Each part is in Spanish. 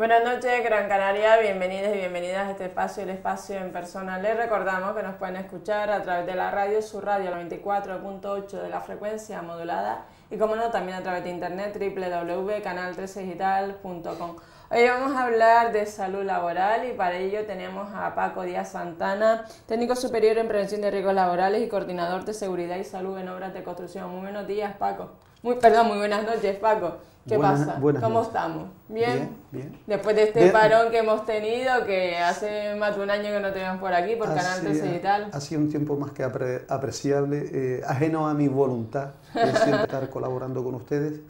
Buenas noches, Gran Canaria, bienvenidos y bienvenidas a este espacio, el espacio en persona. Les recordamos que nos pueden escuchar a través de la radio, su radio 94.8 de la frecuencia modulada y como no, también a través de internet www.canal13digital.com. Hoy vamos a hablar de salud laboral y para ello tenemos a Paco Díaz Santana, técnico superior en prevención de riesgos laborales y coordinador de seguridad y salud en obras de construcción. Muy buenos días, Paco. Muy buenas noches, Paco. ¿Qué pasa? ¿Cómo estamos? ¿Bien? Bien. Después de este parón que hemos tenido, que hace más de un año que no tenemos por aquí, por Canal 13 Digital. Ha sido un tiempo más que apreciable, ajeno a mi voluntad de siempre estar colaborando con ustedes.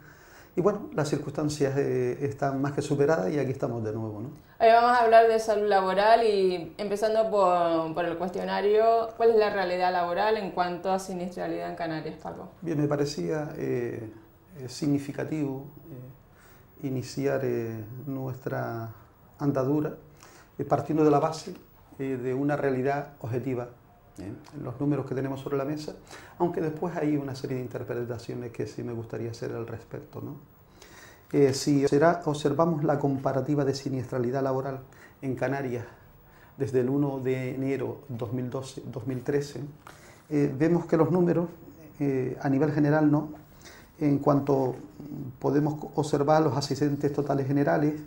Y bueno, las circunstancias están más que superadas y aquí estamos de nuevo, ¿no? Hoy vamos a hablar de salud laboral y empezando por el cuestionario, ¿cuál es la realidad laboral en cuanto a siniestralidad en Canarias, Paco? Bien, me parecía significativo iniciar nuestra andadura partiendo de la base de una realidad objetiva, los números que tenemos sobre la mesa, aunque después hay una serie de interpretaciones que sí me gustaría hacer al respecto, ¿no? Si observamos la comparativa de siniestralidad laboral en Canarias desde el 1 de enero 2012-2013, vemos que los números a nivel general, ¿no?, en cuanto podemos observar los accidentes totales generales,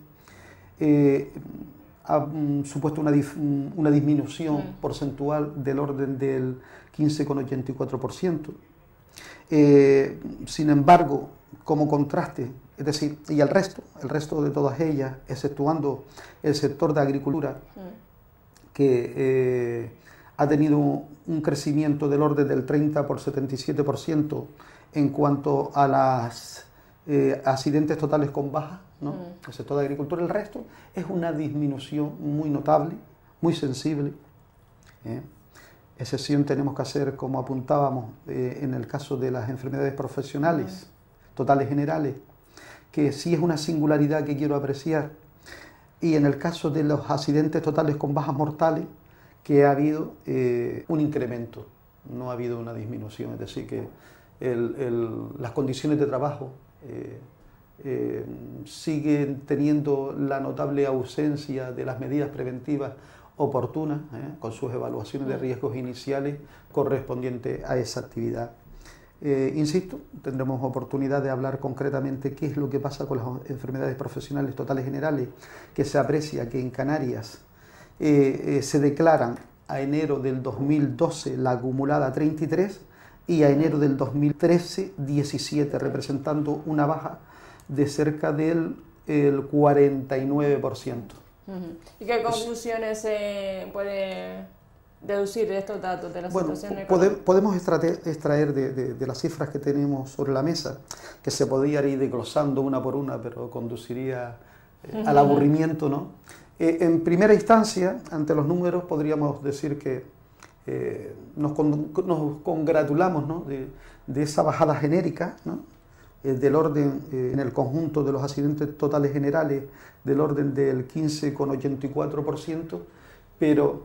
ha supuesto una disminución porcentual del orden del 15,84%. Sin embargo, como contraste, es decir, y el resto de todas ellas, exceptuando el sector de agricultura, que ha tenido un crecimiento del orden del 30 por 77% en cuanto a las accidentes totales con baja, ¿no? El sector de agricultura, el resto es una disminución muy notable, muy sensible. Excepción tenemos que hacer, como apuntábamos, en el caso de las enfermedades profesionales totales generales, que sí es una singularidad que quiero apreciar, y en el caso de los accidentes totales con bajas mortales, que ha habido un incremento, no ha habido una disminución, es decir, que las condiciones de trabajo siguen teniendo la notable ausencia de las medidas preventivas oportunas, con sus evaluaciones de riesgos iniciales correspondientes a esa actividad. Insisto, tendremos oportunidad de hablar concretamente qué es lo que pasa con las enfermedades profesionales totales generales, que se aprecia que en Canarias se declaran a enero del 2012 la acumulada 33 y a enero del 2013 17, representando una baja de cerca del 49%. ¿Y qué conclusiones se puede deducir de estos datos de la situación económica? Podemos extraer de las cifras que tenemos sobre la mesa, que se podría ir desglosando una por una, pero conduciría al aburrimiento, ¿no? En primera instancia, ante los números, podríamos decir que nos congratulamos, ¿no?, de esa bajada genérica, ¿no?, del orden, en el conjunto de los accidentes totales generales, del orden del 15,84%, pero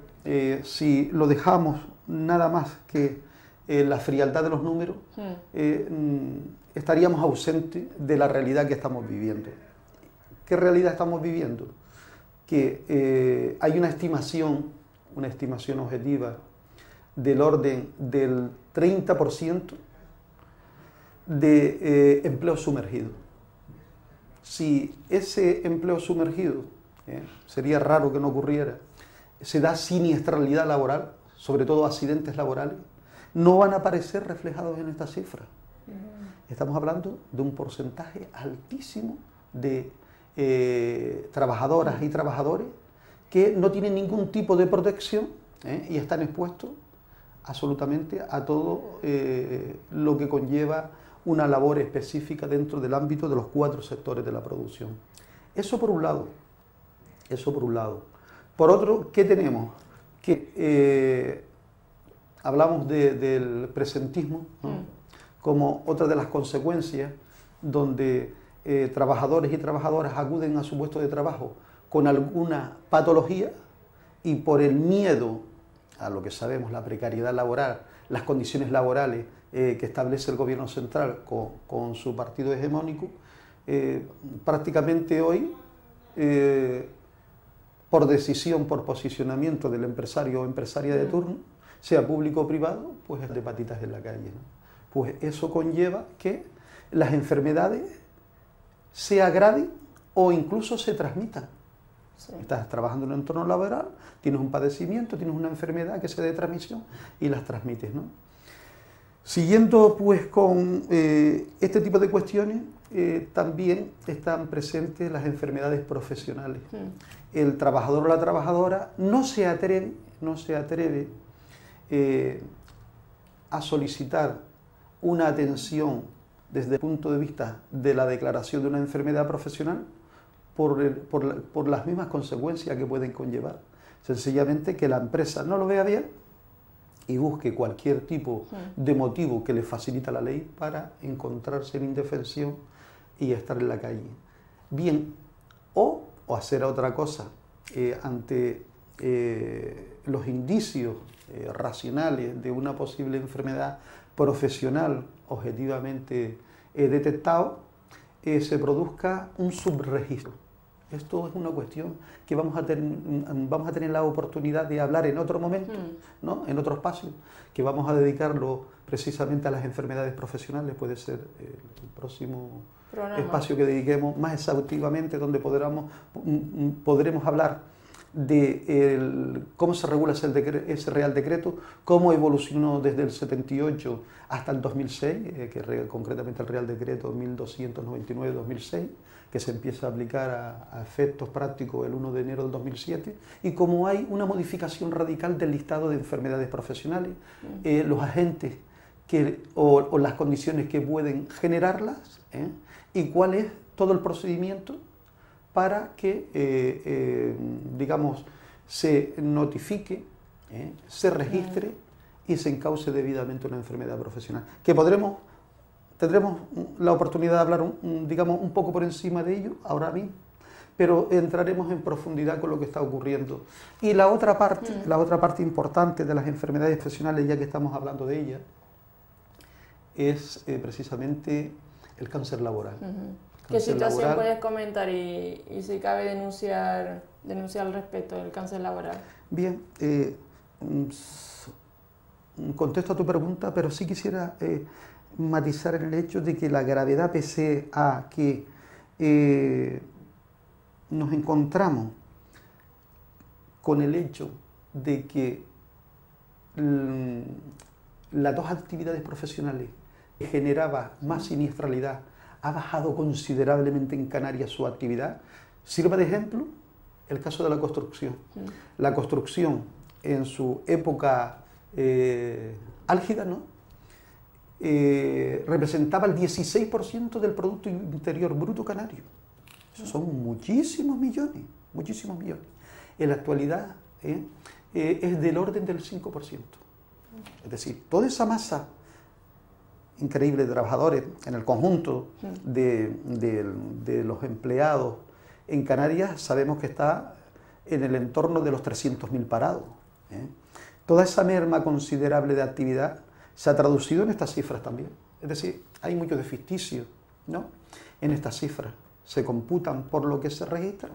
si lo dejamos nada más que la frialdad de los números, estaríamos ausentes de la realidad que estamos viviendo. ¿Qué realidad estamos viviendo? Que hay una estimación objetiva del orden del 30% de empleo sumergido. Si ese empleo sumergido, sería raro que no ocurriera, se da siniestralidad laboral, sobre todo accidentes laborales, no van a aparecer reflejados en esta cifra. Estamos hablando de un porcentaje altísimo de trabajadoras y trabajadores que no tienen ningún tipo de protección y están expuestos absolutamente a todo lo que conlleva una labor específica dentro del ámbito de los 4 sectores de la producción. Eso por un lado. Por otro, ¿qué tenemos? Que hablamos del presentismo, ¿no?, como otra de las consecuencias, donde trabajadores y trabajadoras acuden a su puesto de trabajo con alguna patología y por el miedo a lo que sabemos, la precariedad laboral, las condiciones laborales que establece el gobierno central con su partido hegemónico, prácticamente hoy por decisión, por posicionamiento del empresario o empresaria de turno, sea público o privado, pues es de patitas en la calle, ¿no? Pues eso conlleva que las enfermedades se agraven o incluso se transmitan. Sí. Estás trabajando en un entorno laboral, tienes un padecimiento, tienes una enfermedad que se de transmisión y las transmites, ¿no? Siguiendo pues con este tipo de cuestiones, también están presentes las enfermedades profesionales. El trabajador o la trabajadora no se atreve a solicitar una atención desde el punto de vista de la declaración de una enfermedad profesional por las mismas consecuencias que pueden conllevar. Sencillamente que la empresa no lo vea bien y busque cualquier tipo de motivo que le facilita la ley para encontrarse en indefensión y estar en la calle. Bien, o hacer otra cosa ante los indicios racionales de una posible enfermedad profesional objetivamente detectado, se produzca un subregistro. Esto es una cuestión que vamos a tener la oportunidad de hablar en otro momento, ¿no? En otro espacio, que vamos a dedicarlo precisamente a las enfermedades profesionales. Puede ser el próximo espacio que dediquemos más exhaustivamente, donde podremos hablar de cómo se regula ese Real Decreto, cómo evolucionó desde el 78 hasta el 2006, concretamente el Real Decreto 1299-2006, que se empieza a aplicar a efectos prácticos el 1 de enero del 2007, y cómo hay una modificación radical del listado de enfermedades profesionales, los agentes o las condiciones que pueden generarlas, y cuál es todo el procedimiento para que, digamos, se notifique, se registre y se encauce debidamente una enfermedad profesional. Que tendremos la oportunidad de hablar, digamos, un poco por encima de ello ahora mismo, pero entraremos en profundidad con lo que está ocurriendo. Y la otra parte importante de las enfermedades profesionales, ya que estamos hablando de ellas, es precisamente el cáncer laboral. ¿Qué situación puedes comentar y si cabe denunciar al respecto del cáncer laboral? Bien, contesto a tu pregunta, pero sí quisiera matizar el hecho de que la gravedad, pese a que nos encontramos con el hecho de que las dos actividades profesionales que generaba más siniestralidad ha bajado considerablemente en Canarias su actividad. Sirva de ejemplo el caso de la construcción. La construcción en su época álgida, ¿no? Representaba el 16% del Producto Interior Bruto canario. Eso son muchísimos millones, muchísimos millones. En la actualidad es del orden del 5%. Es decir, toda esa masa increíble de trabajadores en el conjunto de los empleados en Canarias, sabemos que está en el entorno de los 300.000 parados. Toda esa merma considerable de actividad se ha traducido en estas cifras también. Es decir, hay mucho de ficticio, ¿no?, en estas cifras. Se computan por lo que se registra,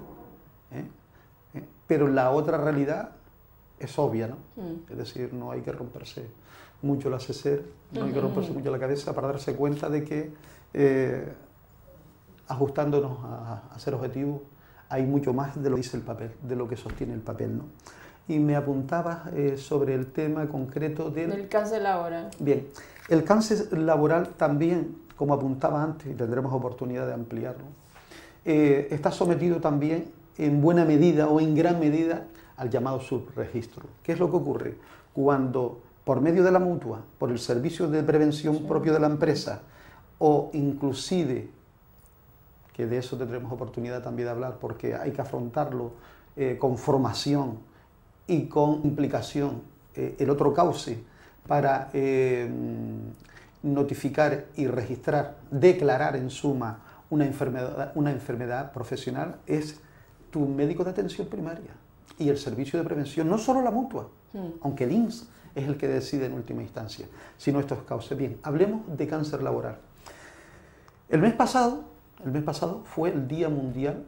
pero la otra realidad es obvia, ¿no? Es decir, no hay que romperse mucho la cecer, no hay que romperse mucho la cabeza para darse cuenta de que ajustándonos a ser objetivos hay mucho más de lo que dice el papel, de lo que sostiene el papel, ¿no? Y me apuntabas sobre el tema concreto del cáncer laboral. Bien, el cáncer laboral también, como apuntaba antes, y tendremos oportunidad de ampliarlo, está sometido también en buena medida o en gran medida al llamado subregistro. ¿Qué es lo que ocurre? Cuando por medio de la mutua, por el servicio de prevención propio de la empresa, o inclusive, que de eso tendremos oportunidad también de hablar, porque hay que afrontarlo con formación y con implicación, el otro cauce para notificar y registrar, declarar en suma una enfermedad profesional, es tu médico de atención primaria y el servicio de prevención, no solo la mutua, aunque el INS es el que decide en última instancia, sino estos cauces. Bien, hablemos de cáncer laboral. El mes pasado fue el Día Mundial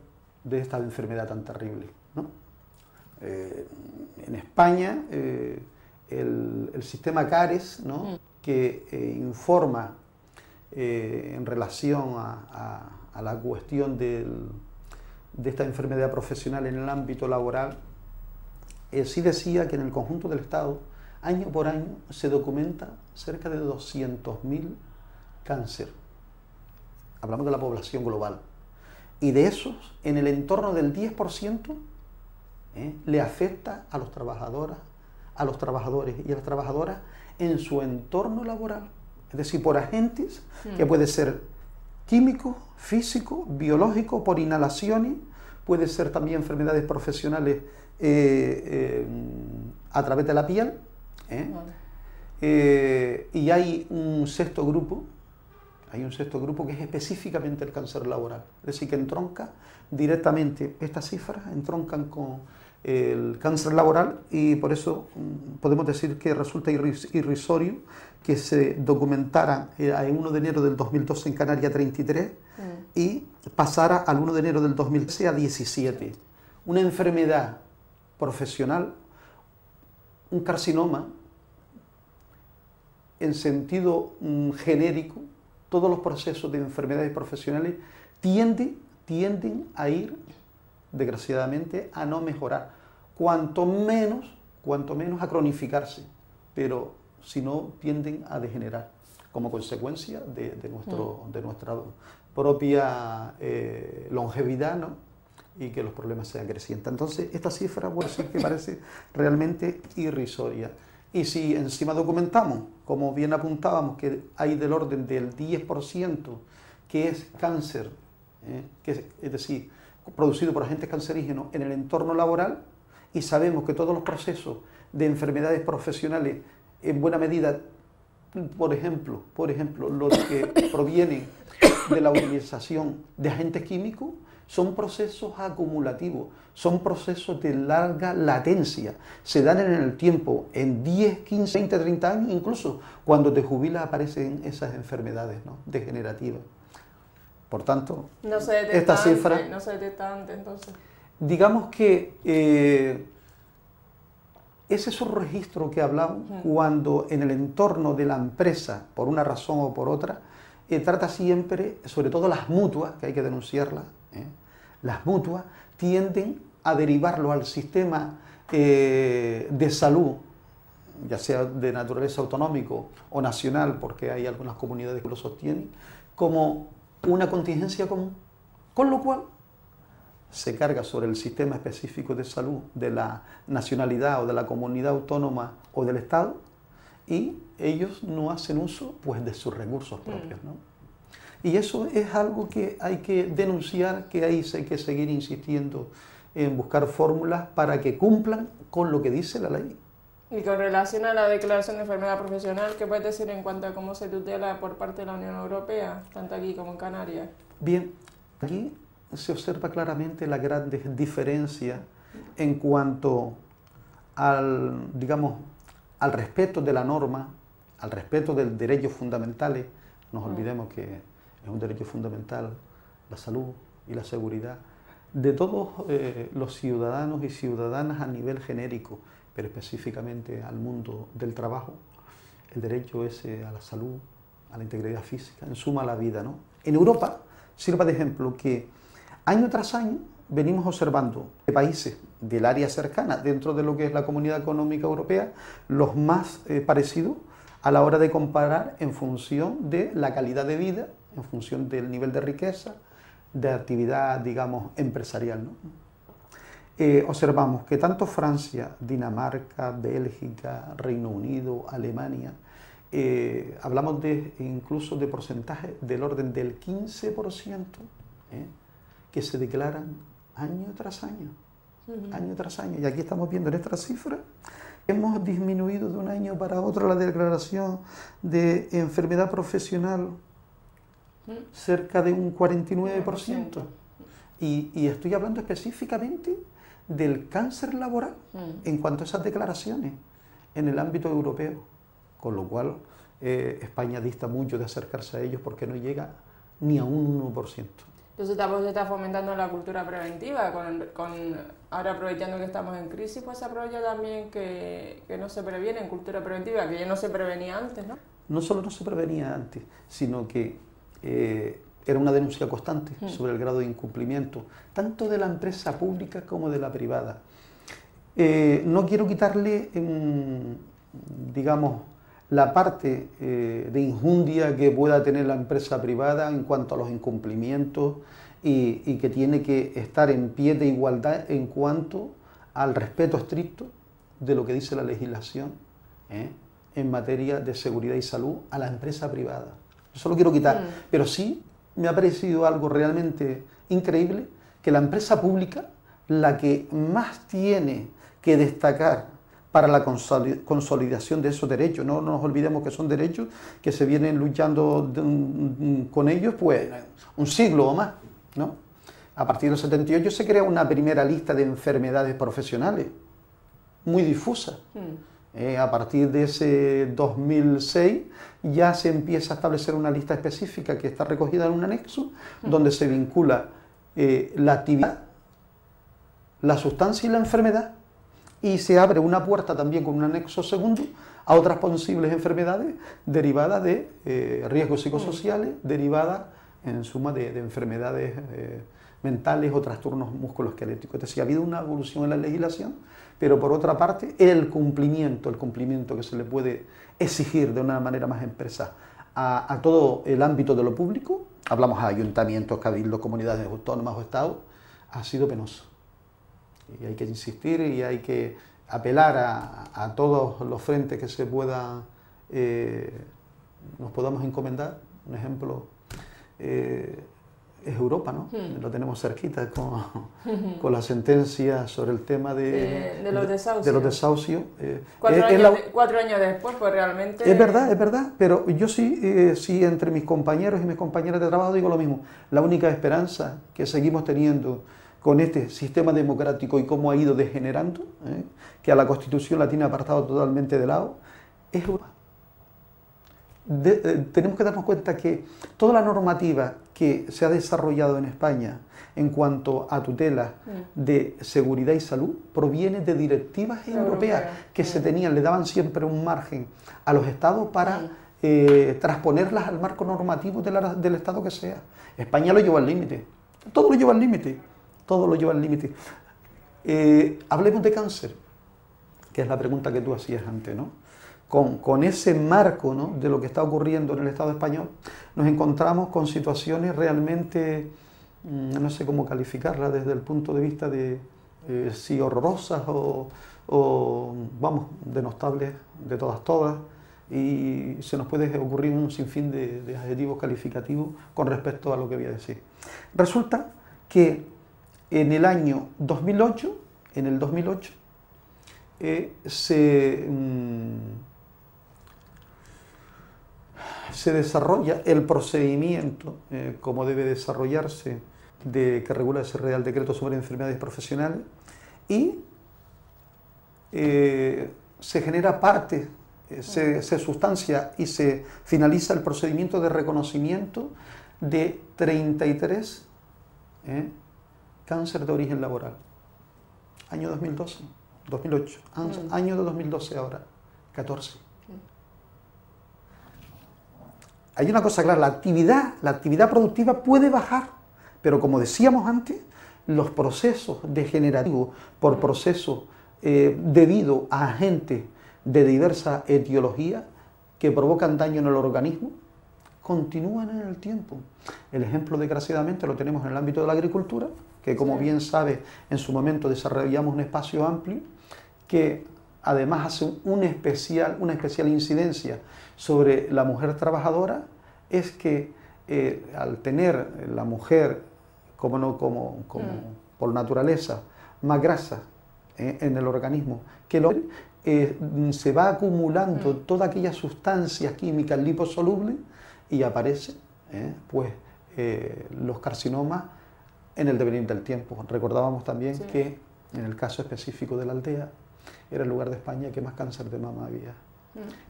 de esta enfermedad tan terrible, ¿no? En España, el sistema CARES, ¿no? Que informa en relación a la cuestión de esta enfermedad profesional en el ámbito laboral, sí decía que en el conjunto del Estado, año por año, se documenta cerca de 200.000 cáncer. Hablamos de la población global. Y de esos, en el entorno del 10%, le afecta a los trabajadores y a las trabajadoras en su entorno laboral. Es decir, por agentes que puede ser químico, físico, biológico, por inhalaciones, puede ser también enfermedades profesionales a través de la piel. Y hay un sexto grupo que es específicamente el cáncer laboral. Es decir, que entronca directamente, estas cifras entroncan con el cáncer laboral, y por eso podemos decir que resulta irrisorio que se documentaran en 1 de enero del 2012 en Canarias 33 y pasara al 1 de enero del 2013 a 17. Una enfermedad profesional, un carcinoma, en sentido genérico, todos los procesos de enfermedades profesionales tienden a ir, desgraciadamente, a no mejorar, cuanto menos a cronificarse, pero si no tienden a degenerar como consecuencia de nuestra propia longevidad, ¿no? Y que los problemas sean crecientes. Entonces, esta cifra, por decir que parece realmente irrisoria. Y si encima documentamos, como bien apuntábamos, que hay del orden del 10% que es cáncer, es decir, producido por agentes cancerígenos en el entorno laboral, y sabemos que todos los procesos de enfermedades profesionales, en buena medida, por ejemplo, los que provienen de la utilización de agentes químicos, son procesos acumulativos, son procesos de larga latencia, se dan en el tiempo, en 10, 15, 20, 30 años, incluso cuando te jubilas aparecen esas enfermedades, ¿no?, degenerativas. Por tanto, no se detecta esta cifra, antes, no se detecta antes, entonces. Digamos que ese es un registro que hablamos cuando en el entorno de la empresa, por una razón o por otra, trata siempre, sobre todo las mutuas, que hay que denunciarlas, las mutuas tienden a derivarlo al sistema de salud, ya sea de naturaleza autonómico o nacional, porque hay algunas comunidades que lo sostienen, como una contingencia común, con lo cual se carga sobre el sistema específico de salud de la nacionalidad o de la comunidad autónoma o del Estado, y ellos no hacen uso, pues, de sus recursos propios, ¿no? Y eso es algo que hay que denunciar, que hay que seguir insistiendo en buscar fórmulas para que cumplan con lo que dice la ley. Y con relación a la declaración de enfermedad profesional, ¿qué puedes decir en cuanto a cómo se tutela por parte de la Unión Europea, tanto aquí como en Canarias? Bien, aquí se observa claramente la gran diferencia en cuanto al, digamos, al respeto de la norma, al respeto de los derechos fundamentales. No nos olvidemos que es un derecho fundamental la salud y la seguridad de todos los ciudadanos y ciudadanas a nivel genérico, pero específicamente al mundo del trabajo, el derecho ese a la salud, a la integridad física, en suma a la vida, ¿no? En Europa sirva de ejemplo que año tras año venimos observando países del área cercana, dentro de lo que es la Comunidad Económica Europea, los más parecidos a la hora de comparar en función de la calidad de vida, en función del nivel de riqueza, de actividad, digamos, empresarial, ¿no? Observamos que tanto Francia, Dinamarca, Bélgica, Reino Unido, Alemania, hablamos incluso de porcentajes del orden del 15%, que se declaran año tras año, año tras año. Y aquí estamos viendo en esta cifra, hemos disminuido de un año para otro la declaración de enfermedad profesional cerca de un 49%. Y estoy hablando específicamente del cáncer laboral en cuanto a esas declaraciones en el ámbito europeo, con lo cual España dista mucho de acercarse a ellos porque no llega ni a un 1%. Entonces tampoco se está fomentando la cultura preventiva, ahora aprovechando que estamos en crisis, pues se aprovecha también que no se previene en cultura preventiva, que ya no se prevenía antes, ¿no? No solo no se prevenía antes, sino que era una denuncia constante sobre el grado de incumplimiento, tanto de la empresa pública como de la privada. No quiero quitarle, digamos, la parte de injundia que pueda tener la empresa privada en cuanto a los incumplimientos y que tiene que estar en pie de igualdad en cuanto al respeto estricto de lo que dice la legislación en materia de seguridad y salud a la empresa privada. Eso lo quiero quitar, pero sí me ha parecido algo realmente increíble que la empresa pública, la que más tiene que destacar para la consolidación de esos derechos. No nos olvidemos que son derechos que se vienen luchando con ellos pues un siglo o más, ¿no? A partir del 78 se crea una primera lista de enfermedades profesionales, muy difusa. A partir de ese 2006 ya se empieza a establecer una lista específica que está recogida en un anexo, donde se vincula la actividad, la sustancia y la enfermedad, y se abre una puerta también con un anexo segundo a otras posibles enfermedades derivadas de riesgos psicosociales, derivadas en suma de enfermedades mentales o trastornos musculoesqueléticos. Es decir, ha habido una evolución en la legislación, pero por otra parte el cumplimiento que se le puede exigir de una manera más expresa a todo el ámbito de lo público, hablamos a ayuntamientos, cabildos, comunidades autónomas o estados, ha sido penoso. Y hay que insistir y hay que apelar a todos los frentes que se pueda, nos podamos encomendar. Un ejemplo es Europa, ¿no? Lo tenemos cerquita con la sentencia sobre el tema de los desahucios. 4 años después, pues realmente... Es verdad, pero yo sí entre mis compañeros y mis compañeras de trabajo digo lo mismo. La única esperanza que seguimos teniendo con este sistema democrático y cómo ha ido degenerando, que a la Constitución la tiene apartado totalmente de lado, es Europa. Tenemos que darnos cuenta que toda la normativa que se ha desarrollado en España en cuanto a tutela de seguridad y salud proviene de directivas europeas que se tenían, le daban siempre un margen a los estados para transponerlas al marco normativo del estado que sea. España lo lleva al límite, todo lo lleva al límite. Todo lo lleva al límite. Hablemos de cáncer, que es la pregunta que tú hacías antes, ¿no? Con ese marco, ¿no?, de lo que está ocurriendo en el Estado español, nos encontramos con situaciones realmente, no sé cómo calificarlas desde el punto de vista de si horrorosas o vamos, denostables de todas, y se nos puede ocurrir un sinfín de adjetivos calificativos con respecto a lo que voy a decir. Resulta que en el año 2008, se desarrolla el procedimiento como debe desarrollarse que regula ese Real Decreto sobre enfermedades profesionales y se genera parte, se sustancia y se finaliza el procedimiento de reconocimiento de 33 cáncer de origen laboral. Año 2008, año de 2012 ahora, 14. Hay una cosa clara, la actividad productiva puede bajar, pero como decíamos antes, los procesos degenerativos por procesos debido a agentes de diversa etiología que provocan daño en el organismo, continúan en el tiempo. El ejemplo, desgraciadamente, lo tenemos en el ámbito de la agricultura, que como bien sabe, en su momento desarrollamos un espacio amplio, que además hace una especial incidencia sobre la mujer trabajadora, es que al tener la mujer, por naturaleza, más grasa en el organismo que el hombre, se va acumulando toda aquella sustancias químicas liposolubles y aparecen los carcinomas en el devenir del tiempo. Recordábamos también que en el caso específico de la aldea era el lugar de España que más cáncer de mama había.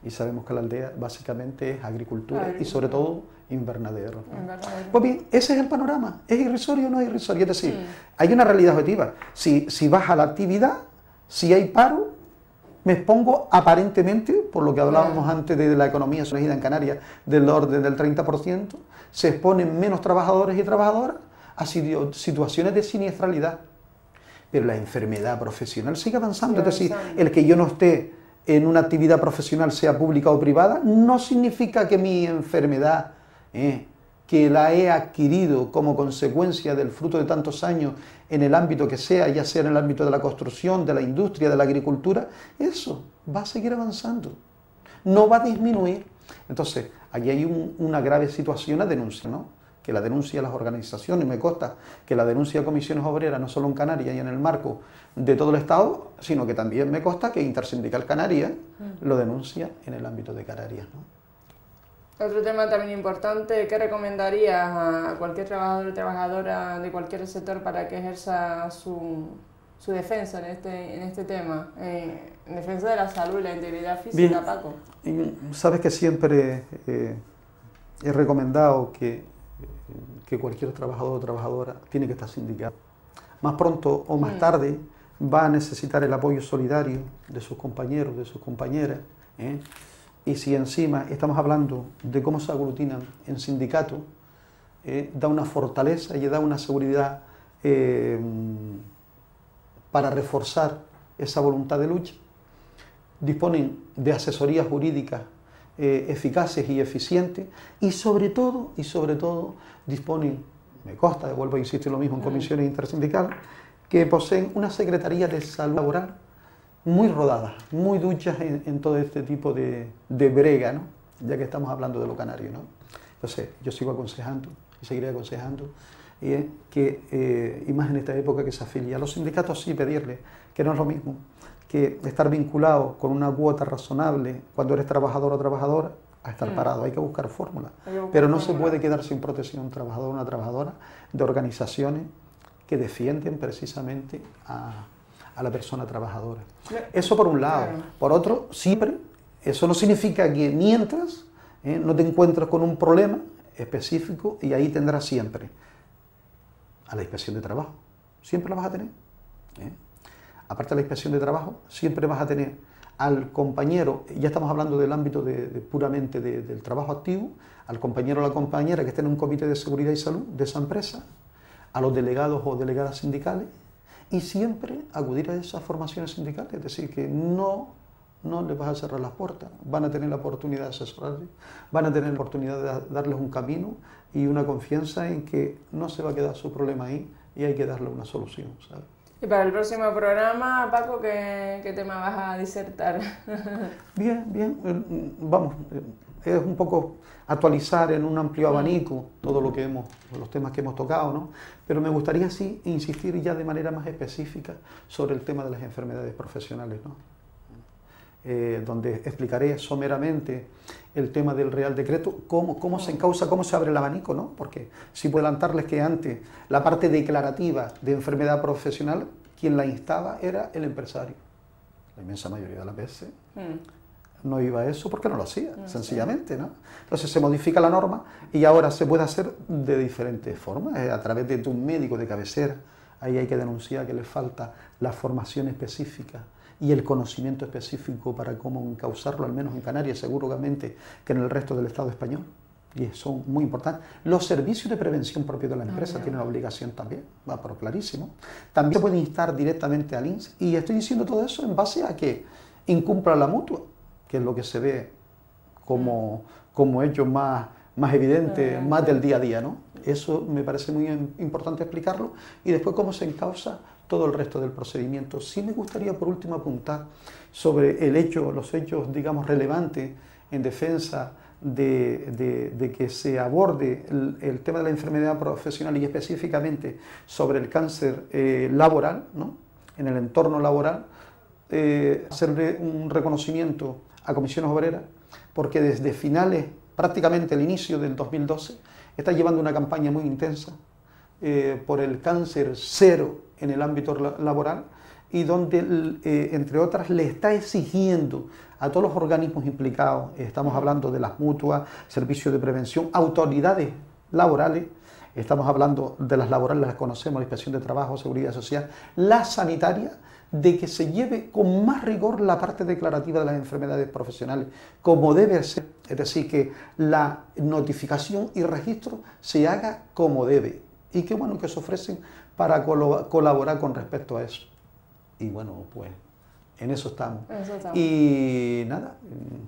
Y sabemos que la aldea básicamente es agricultura y sobre todo invernadero, ¿no? Invernadero. Pues bien, ese es el panorama. ¿Es irrisorio o no es irrisorio? Es decir, hay una realidad objetiva. Si baja la actividad, si hay paro, me expongo aparentemente, por lo que hablábamos antes de la economía sumergida en Canarias, del orden del 30%, se exponen menos trabajadores y trabajadoras a situaciones de siniestralidad. Pero la enfermedad profesional sigue avanzando. Es decir, el que yo no esté en una actividad profesional, sea pública o privada, no significa que mi enfermedad, que la he adquirido como consecuencia del fruto de tantos años en el ámbito que sea, ya sea en el ámbito de la construcción, de la industria, de la agricultura, eso va a seguir avanzando, no va a disminuir. Entonces, aquí hay una grave situación a denuncia, ¿no? Que la denuncia a las organizaciones, me consta que la denuncia a comisiones obreras, no solo en Canarias y en el marco de todo el Estado, sino que también me consta que Intersindical Canarias lo denuncia en el ámbito de Canarias, ¿no? Otro tema también importante, ¿qué recomendarías a cualquier trabajador o trabajadora de cualquier sector para que ejerza su defensa en este tema? En defensa de la salud y la integridad física, bien, Paco. Sabes que siempre he recomendado que cualquier trabajador o trabajadora tiene que estar sindicado. Más pronto o más tarde va a necesitar el apoyo solidario de sus compañeros, de sus compañeras, y si encima estamos hablando de cómo se aglutinan en sindicatos, da una fortaleza y da una seguridad para reforzar esa voluntad de lucha. Disponen de asesorías jurídicas eficaces y eficientes y sobre todo disponen, me consta, vuelvo a insistir lo mismo en comisiones intersindicales, que poseen una secretaría de salud laboral muy rodadas, muy duchas en todo este tipo de brega, ¿no? Ya que estamos hablando de lo canario, ¿no? Entonces, yo sigo aconsejando y seguiré aconsejando y más en esta época que se afilia a los sindicatos, sí pedirles que no es lo mismo que estar vinculado con una cuota razonable cuando eres trabajador o trabajadora a estar parado. Hay que buscar fórmulas, pero no se puede quedar sin protección un trabajador o una trabajadora de organizaciones que defienden precisamente a la persona trabajadora. Eso por un lado. Por otro, siempre, eso no significa que mientras no te encuentres con un problema específico y ahí tendrás siempre a la inspección de trabajo. Siempre la vas a tener. Aparte de la inspección de trabajo, siempre vas a tener al compañero, ya estamos hablando del ámbito puramente del trabajo activo, al compañero o la compañera que esté en un comité de seguridad y salud de esa empresa, a los delegados o delegadas sindicales, y siempre acudir a esas formaciones sindicales, es decir, que no les vas a cerrar las puertas, van a tener la oportunidad de asesorarles, van a tener la oportunidad de darles un camino y una confianza en que no se va a quedar su problema ahí y hay que darle una solución, ¿sabes? Y para el próximo programa, Paco, ¿qué tema vas a disertar? Bien, vamos, es un poco actualizar en un amplio abanico todo lo que los temas que hemos tocado, ¿no? Pero me gustaría sí insistir ya de manera más específica sobre el tema de las enfermedades profesionales, ¿no? Donde explicaré someramente el tema del Real Decreto, cómo se encausa, cómo se abre el abanico, ¿no? Porque sí puedo adelantarles que antes la parte declarativa de enfermedad profesional, quien la instaba era el empresario. La inmensa mayoría de las veces no iba a eso porque no lo hacía, sencillamente, ¿no? Entonces se modifica la norma y ahora se puede hacer de diferentes formas, a través de un médico de cabecera. Ahí hay que denunciar que le falta la formación específica y el conocimiento específico para cómo encauzarlo, al menos en Canarias, seguramente que en el resto del Estado español, y son muy importantes. Los servicios de prevención propios de la empresa tienen obligación también, va por clarísimo. También se puede instar directamente al INS, y estoy diciendo todo eso en base a que incumpla la mutua, que es lo que se ve como hecho más evidente, más del día a día, ¿no? Eso me parece muy importante explicarlo, y después cómo se encausa todo el resto del procedimiento. Sí me gustaría por último apuntar sobre los hechos, digamos, relevantes en defensa de que se aborde el tema de la enfermedad profesional y específicamente sobre el cáncer laboral, ¿no? En el entorno laboral, hacerle un reconocimiento a Comisiones Obreras, porque desde finales, prácticamente el inicio del 2012, está llevando una campaña muy intensa por el cáncer cero en el ámbito laboral, y donde, entre otras, le está exigiendo a todos los organismos implicados, estamos hablando de las mutuas, servicios de prevención, autoridades laborales, estamos hablando de las laborales, las conocemos, la Inspección de Trabajo, Seguridad Social, la sanitaria, de que se lleve con más rigor la parte declarativa de las enfermedades profesionales, como debe ser, es decir, que la notificación y registro se haga como debe, y qué bueno que se ofrecen para colaborar con respecto a eso. Y bueno, pues en eso estamos. Y nada,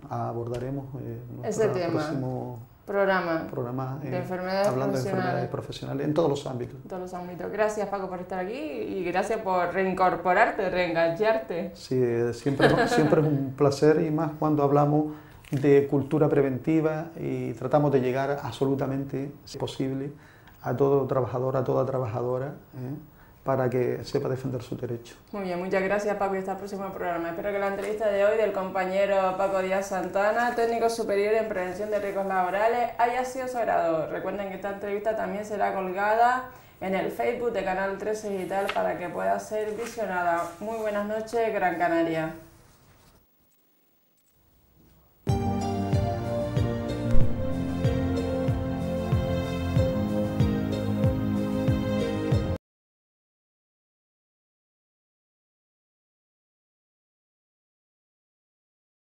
abordaremos nuestro próximo programa de enfermedades hablando de enfermedades profesionales en todos los ámbitos. En todos los ámbitos. Gracias, Paco, por estar aquí y gracias por reincorporarte, reengancharte. Sí, siempre es un placer, y más cuando hablamos de cultura preventiva y tratamos de llegar absolutamente, si posible, a todo trabajador, a toda trabajadora, para que sepa defender su derecho. Muy bien, muchas gracias, Paco, y hasta el próximo programa. Espero que la entrevista de hoy del compañero Paco Díaz Santana, técnico superior en prevención de riesgos laborales, haya sido de su agrado. Recuerden que esta entrevista también será colgada en el Facebook de Canal 13 Digital para que pueda ser visionada. Muy buenas noches, Gran Canaria.